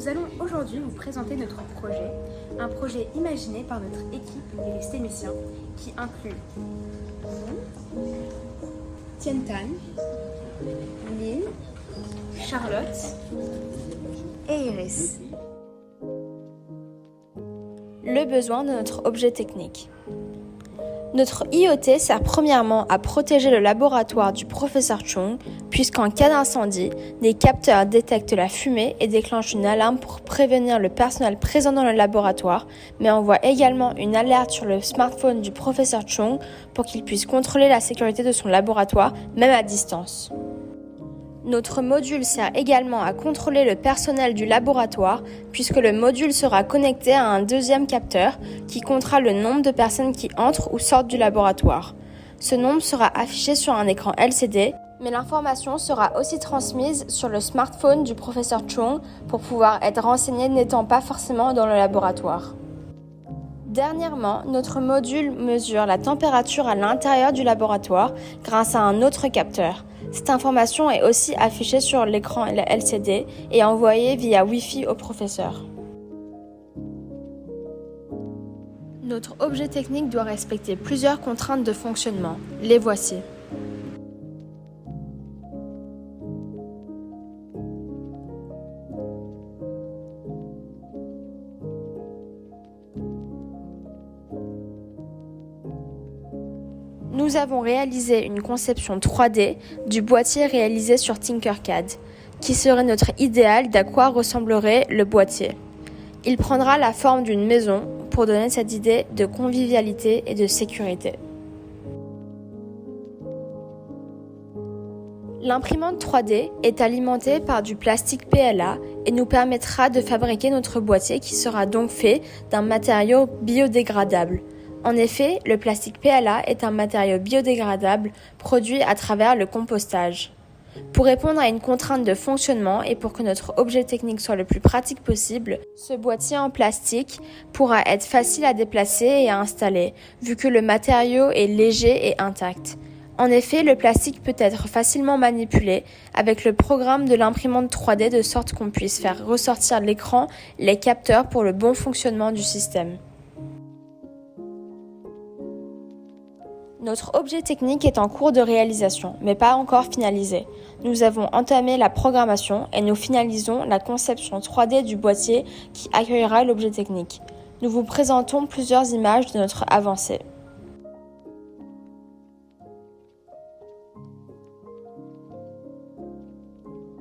Nous allons aujourd'hui vous présenter notre projet, un projet imaginé par notre équipe et les stémiciens qui inclut Tientan, Lynn, Charlotte et Iris. Le besoin de notre objet technique. Notre IoT sert premièrement à protéger le laboratoire du professeur Chung, puisqu'en cas d'incendie, des capteurs détectent la fumée et déclenchent une alarme pour prévenir le personnel présent dans le laboratoire, mais envoie également une alerte sur le smartphone du professeur Chung pour qu'il puisse contrôler la sécurité de son laboratoire, même à distance. Notre module sert également à contrôler le personnel du laboratoire puisque le module sera connecté à un deuxième capteur qui comptera le nombre de personnes qui entrent ou sortent du laboratoire. Ce nombre sera affiché sur un écran LCD, mais l'information sera aussi transmise sur le smartphone du professeur Chung pour pouvoir être renseigné n'étant pas forcément dans le laboratoire. Dernièrement, notre module mesure la température à l'intérieur du laboratoire grâce à un autre capteur. Cette information est aussi affichée sur l'écran LCD et envoyée via Wi-Fi au professeur. Notre objet technique doit respecter plusieurs contraintes de fonctionnement. Les voici. Nous avons réalisé une conception 3D du boîtier réalisé sur Tinkercad, qui serait notre idéal d'à quoi ressemblerait le boîtier. Il prendra la forme d'une maison pour donner cette idée de convivialité et de sécurité. L'imprimante 3D est alimentée par du plastique PLA et nous permettra de fabriquer notre boîtier qui sera donc fait d'un matériau biodégradable. En effet, le plastique PLA est un matériau biodégradable produit à travers le compostage. Pour répondre à une contrainte de fonctionnement et pour que notre objet technique soit le plus pratique possible, ce boîtier en plastique pourra être facile à déplacer et à installer, vu que le matériau est léger et intact. En effet, le plastique peut être facilement manipulé avec le programme de l'imprimante 3D de sorte qu'on puisse faire ressortir l'écran, les capteurs pour le bon fonctionnement du système. Notre objet technique est en cours de réalisation, mais pas encore finalisé. Nous avons entamé la programmation et nous finalisons la conception 3D du boîtier qui accueillera l'objet technique. Nous vous présentons plusieurs images de notre avancée.